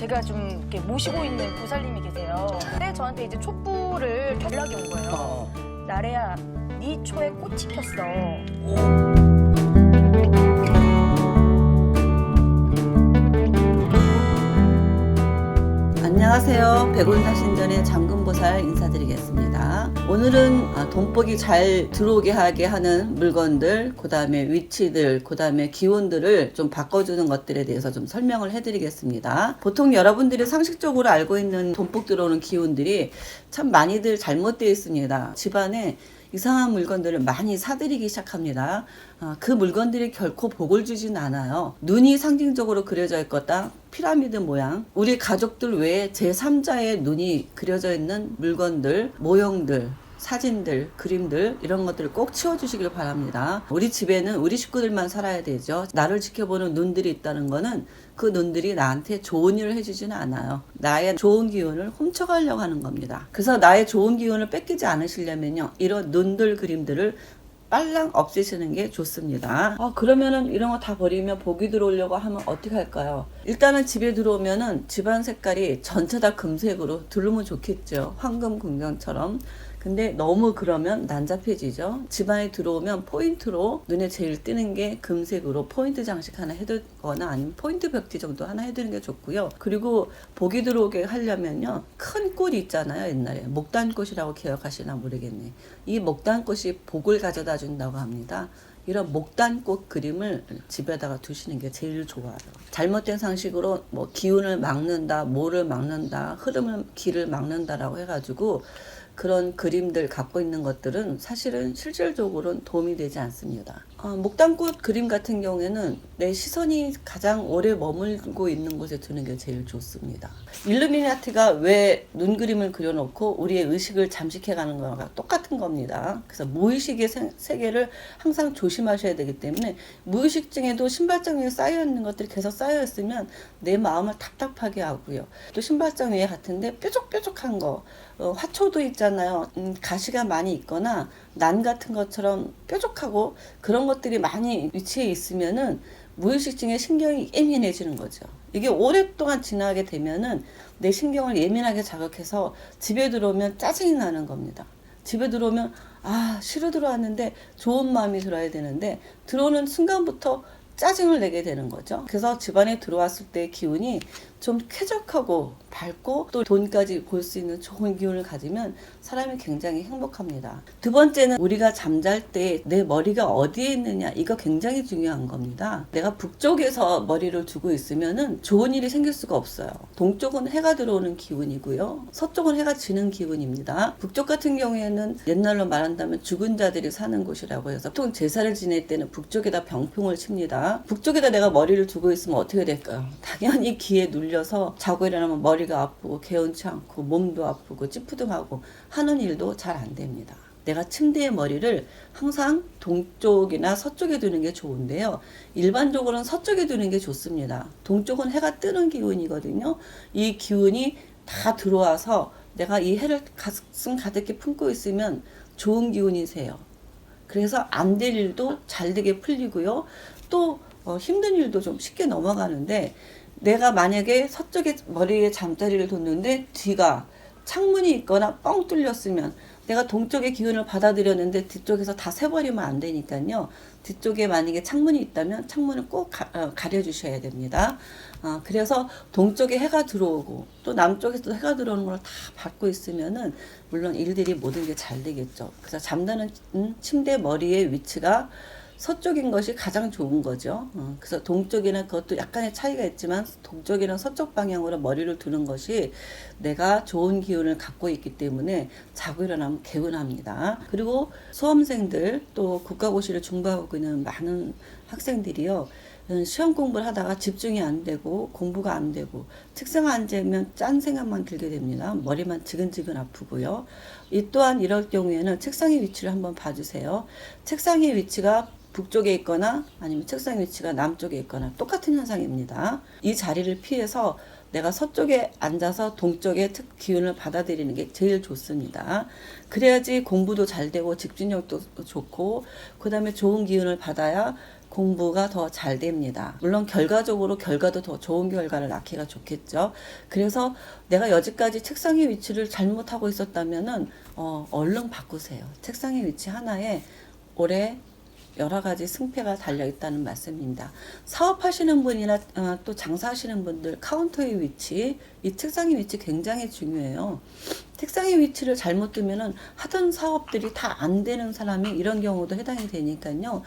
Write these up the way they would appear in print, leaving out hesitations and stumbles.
제가 좀 이렇게 모시고 있는 보살님이 계세요. 근데 저한테 이제 촛불을 연락이 온 거예요. 나래야, 네 초에 꽃이 폈어. 안녕하세요. 백운사신전의 장금보살 인사드리겠습니다. 오늘은 돈복이 잘 들어오게 하게 하는 물건들, 그 다음에 위치들, 그 다음에 기운들을 좀 바꿔주는 것들에 대해서 좀 설명을 해드리겠습니다. 보통 여러분들이 상식적으로 알고 있는 돈복 들어오는 기운들이 참 많이들 잘못되어 있습니다. 집안에 이상한 물건들을 많이 사들이기 시작합니다. 그 물건들이 결코 복을 주진 않아요. 눈이 상징적으로 그려져 있거나 피라미드 모양, 우리 가족들 외에 제3자의 눈이 그려져 있는 물건들, 모형들, 사진들, 그림들 이런 것들을 꼭 치워주시길 바랍니다. 우리 집에는 우리 식구들만 살아야 되죠. 나를 지켜보는 눈들이 있다는 거는 그 눈들이 나한테 좋은 일을 해주지는 않아요. 나의 좋은 기운을 훔쳐가려고 하는 겁니다. 그래서 나의 좋은 기운을 뺏기지 않으시려면요, 이런 눈들, 그림들을 빨랑 없애시는 게 좋습니다. 그러면은 이런 거 다 버리면 복이 들어오려고 하면 어떻게 할까요? 일단은 집에 들어오면은 집안 색깔이 전체 다 금색으로 들으면 좋겠죠. 황금 금경처럼. 근데 너무 그러면 난잡해지죠. 집안에 들어오면 포인트로 눈에 제일 띄는 게 금색으로 포인트 장식 하나 해두거나 아니면 포인트 벽지 정도 하나 해두는 게 좋고요. 그리고 복이 들어오게 하려면요, 큰 꽃 있잖아요. 옛날에 목단꽃이라고 기억하시나 모르겠네. 이 목단꽃이 복을 가져다 준다고 합니다. 이런 목단꽃 그림을 집에다가 두시는 게 제일 좋아요. 잘못된 상식으로 뭐 기운을 막는다, 뭐를 막는다, 흐름을, 길을 막는다라고 해가지고 그런 그림들 갖고 있는 것들은 사실은 실질적으로는 도움이 되지 않습니다. 목단꽃 그림 같은 경우에는 내 시선이 가장 오래 머물고 있는 곳에 두는 게 제일 좋습니다. 일루미나티가 왜 눈 그림을 그려놓고 우리의 의식을 잠식해가는 거랑 똑같은 겁니다. 그래서 무의식의 세계를 항상 조심하셔야 되기 때문에, 무의식증에도 신발장 위에 쌓여있는 것들이 계속 쌓여있으면 내 마음을 답답하게 하고요. 또 신발장 위에 같은데 뾰족뾰족한 거, 화초도 있잖아요. 가시가 많이 있거나 난 같은 것처럼 뾰족하고 그런 것들이 많이 위치해 있으면은 무의식증에 신경이 예민해지는 거죠. 이게 오랫동안 지나게 되면은 내 신경을 예민하게 자극해서 집에 들어오면 짜증이 나는 겁니다. 집에 들어오면 쉬러 들어왔는데 좋은 마음이 들어야 되는데 들어오는 순간부터 짜증을 내게 되는 거죠. 그래서 집안에 들어왔을 때 기운이 좀 쾌적하고 밝고 또 돈까지 볼 수 있는 좋은 기운을 가지면 사람이 굉장히 행복합니다. 두 번째는 우리가 잠잘 때 내 머리가 어디에 있느냐, 이거 굉장히 중요한 겁니다. 내가 북쪽에서 머리를 두고 있으면은 좋은 일이 생길 수가 없어요. 동쪽은 해가 들어오는 기운이고요, 서쪽은 해가 지는 기운입니다. 북쪽 같은 경우에는 옛날로 말한다면 죽은 자들이 사는 곳이라고 해서 보통 제사를 지낼 때는 북쪽에다 병풍을 칩니다. 북쪽에다 내가 머리를 두고 있으면 어떻게 될까요? 당연히 기에 눌려서 자고 일어나면 머리가 아프고 개운치 않고 몸도 아프고 찌푸둥하고 하는 일도 잘 안 됩니다. 내가 침대에 머리를 항상 동쪽이나 서쪽에 두는 게 좋은데요, 일반적으로는 서쪽에 두는 게 좋습니다. 동쪽은 해가 뜨는 기운이거든요. 이 기운이 다 들어와서 내가 이 해를 가슴 가득히 품고 있으면 좋은 기운이세요. 그래서 안 될 일도 잘 되게 풀리고요, 또 힘든 일도 좀 쉽게 넘어가는데, 내가 만약에 서쪽에 머리에 잠자리를 뒀는데 뒤가 창문이 있거나 뻥 뚫렸으면 내가 동쪽의 기운을 받아들였는데 뒤쪽에서 다 새버리면 안 되니까요. 뒤쪽에 만약에 창문이 있다면 창문을 꼭 가려주셔야 됩니다. 그래서 동쪽에 해가 들어오고 또 남쪽에서도 해가 들어오는 걸 다 받고 있으면은 물론 일들이 모든 게 잘 되겠죠. 그래서 잠자는 침대 머리의 위치가 서쪽인 것이 가장 좋은 거죠. 그래서 동쪽이나 그것도 약간의 차이가 있지만 동쪽이나 서쪽 방향으로 머리를 두는 것이 내가 좋은 기운을 갖고 있기 때문에 자고 일어나면 개운합니다. 그리고 수험생들, 또 국가고시를 준비하고 있는 많은 학생들이요, 시험 공부를 하다가 집중이 안 되고 공부가 안 되고 책상에 앉으면 짠 생각만 들게 됩니다. 머리만 지근지근 아프고요. 이 또한 이럴 경우에는 책상의 위치를 한번 봐주세요. 책상의 위치가 북쪽에 있거나 아니면 책상 위치가 남쪽에 있거나 똑같은 현상입니다. 이 자리를 피해서 내가 서쪽에 앉아서 동쪽의 기운을 받아들이는 게 제일 좋습니다. 그래야지 공부도 잘 되고 집중력도 좋고 그다음에 좋은 기운을 받아야 공부가 더 잘 됩니다. 물론 결과적으로 결과도 더 좋은 결과를 낳기가 좋겠죠. 그래서 내가 여지까지 책상의 위치를 잘못하고 있었다면은 얼른 바꾸세요. 책상의 위치 하나에 올해 여러 가지 승패가 달려 있다는 말씀입니다. 사업하시는 분이나 또 장사하시는 분들 카운터의 위치, 이 책상의 위치 굉장히 중요해요. 책상의 위치를 잘못 두면은 하던 사업들이 다 안 되는 사람이 이런 경우도 해당이 되니까요.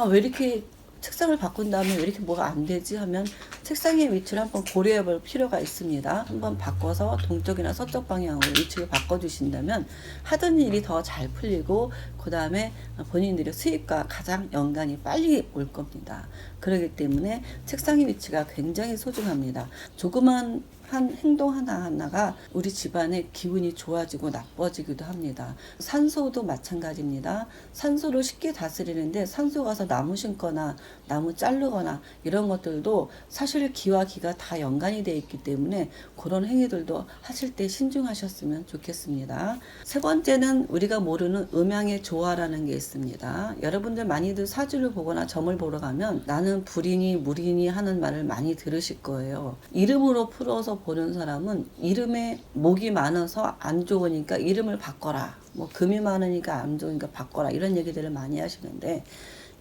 왜 이렇게 책상을 바꾼 다음에 왜 이렇게 뭐가 안 되지 하면 책상의 위치를 한번 고려해 볼 필요가 있습니다. 한번 바꿔서 동쪽이나 서쪽 방향으로 위치를 바꿔주신다면 하던 일이 더 잘 풀리고 그 다음에 본인들의 수입과 가장 연관이 빨리 올 겁니다. 그렇기 때문에 책상의 위치가 굉장히 소중합니다. 조그만 한 행동 하나하나가 우리 집안의 기운이 좋아지고 나빠지기도 합니다. 산소도 마찬가지입니다. 산소를 쉽게 다스리는데 산소 가서 나무 심거나 나무 자르거나 이런 것들도 사실 기와 기가 다 연관이 되어 있기 때문에 그런 행위들도 하실 때 신중하셨으면 좋겠습니다. 세 번째는 우리가 모르는 음양의 조화라는 게 있습니다. 여러분들 많이들 사주를 보거나 점을 보러 가면 나는 불이니 물이니 하는 말을 많이 들으실 거예요. 이름으로 풀어서 보는 사람은 이름에 목이 많아서 안 좋으니까 이름을 바꿔라. 뭐 금이 많으니까 안 좋으니까 바꿔라. 이런 얘기들을 많이 하시는데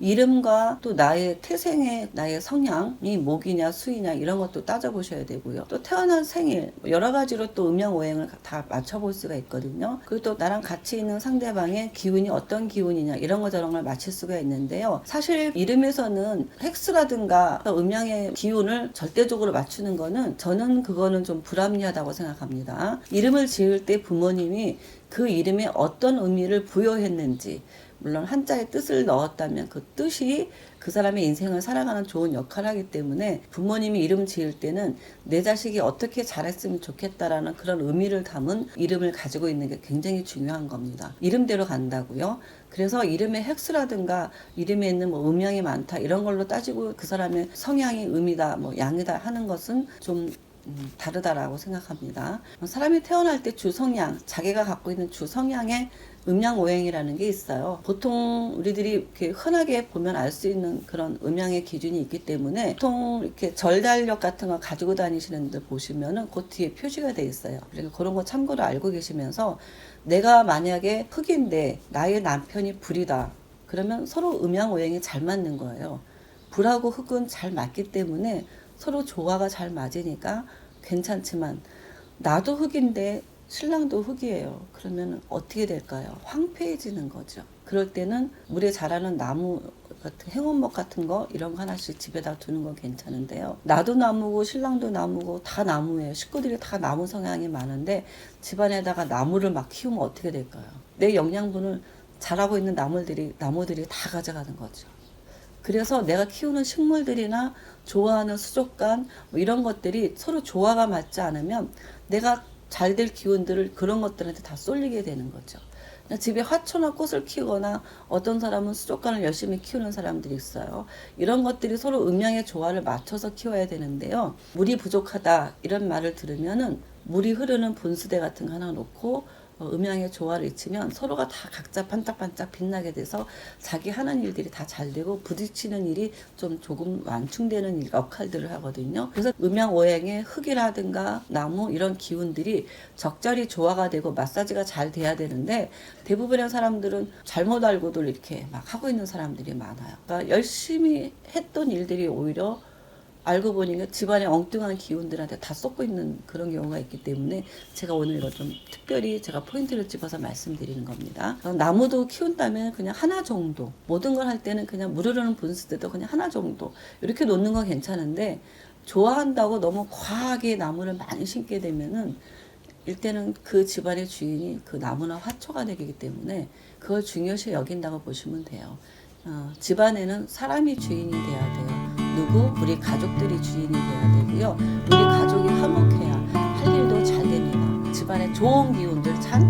이름과 또 나의 태생의 나의 성향이 목이냐 수이냐 이런 것도 따져보셔야 되고요. 또 태어난 생일 여러 가지로 또 음양오행을 다 맞춰볼 수가 있거든요. 그리고 또 나랑 같이 있는 상대방의 기운이 어떤 기운이냐 이런 거 저런 걸 맞출 수가 있는데요. 사실 이름에서는 획수라든가 음양의 기운을 절대적으로 맞추는 거는 저는 그거는 좀 불합리하다고 생각합니다. 이름을 지을 때 부모님이 그 이름에 어떤 의미를 부여했는지 물론 한자의 뜻을 넣었다면 그 뜻이 그 사람의 인생을 살아가는 좋은 역할을 하기 때문에 부모님이 이름 지을 때는 내 자식이 어떻게 잘했으면 좋겠다라는 그런 의미를 담은 이름을 가지고 있는 게 굉장히 중요한 겁니다. 이름대로 간다고요. 그래서 이름의 획수라든가 이름에 있는 뭐 음양이 많다 이런 걸로 따지고 그 사람의 성향이 음이다 뭐 양이다 하는 것은 좀 다르다라고 생각합니다. 사람이 태어날 때 주성향, 자기가 갖고 있는 주성향의 음양오행이라는 게 있어요. 보통 우리들이 이렇게 흔하게 보면 알 수 있는 그런 음양의 기준이 있기 때문에 보통 이렇게 절달력 같은 거 가지고 다니시는 분들 보시면은 그 뒤에 표시가 돼 있어요. 그러니까 그런 거 참고로 알고 계시면서 내가 만약에 흑인데 나의 남편이 불이다. 그러면 서로 음양오행이 잘 맞는 거예요. 불하고 흑은 잘 맞기 때문에 서로 조화가 잘 맞으니까 괜찮지만 나도 흑인데 신랑도 흑이에요. 그러면 어떻게 될까요? 황폐해지는 거죠. 그럴 때는 물에 자라는 나무 같은 행원목 같은 거 이런 거 하나씩 집에다 두는 건 괜찮은데요. 나도 나무고 신랑도 나무고 다 나무예요. 식구들이 다 나무 성향이 많은데 집안에다가 나무를 막 키우면 어떻게 될까요? 내 영양분을 자라고 있는 나무들이 다 가져가는 거죠. 그래서 내가 키우는 식물들이나 좋아하는 수족관 뭐 이런 것들이 서로 조화가 맞지 않으면 내가 잘 될 기운들을 그런 것들한테 다 쏠리게 되는 거죠. 집에 화초나 꽃을 키우거나 어떤 사람은 수족관을 열심히 키우는 사람들이 있어요. 이런 것들이 서로 음양의 조화를 맞춰서 키워야 되는데요. 물이 부족하다 이런 말을 들으면은 물이 흐르는 분수대 같은 거 하나 놓고 음양의 조화를 잊히면 서로가 다 각자 반짝반짝 빛나게 돼서 자기 하는 일들이 다 잘 되고 부딪히는 일이 좀 조금 완충되는 역할들을 하거든요. 그래서 음양오행의 흙이라든가 나무 이런 기운들이 적절히 조화가 되고 마사지가 잘 돼야 되는데 대부분의 사람들은 잘못 알고도 이렇게 막 하고 있는 사람들이 많아요. 그러니까 열심히 했던 일들이 오히려 알고 보니까 집안의 엉뚱한 기운들한테 다 쏟고 있는 그런 경우가 있기 때문에 제가 오늘 이거 좀 특별히 제가 포인트를 집어서 말씀드리는 겁니다. 나무도 키운다면 그냥 하나 정도, 모든 걸 할 때는 그냥 물 흐르는 분수대도 그냥 하나 정도 이렇게 놓는 건 괜찮은데 좋아한다고 너무 과하게 나무를 많이 심게 되면은 일단은 그 집안의 주인이 그 나무나 화초가 되기 때문에 그걸 중요시 여긴다고 보시면 돼요. 집안에는 사람이 주인이 돼야 돼요. 누구? 우리 가족들이 주인이 돼야 되고요. 우리 가족이 화목해야 할 일도 잘 됩니다. 집안에 좋은 기운들 잔뜩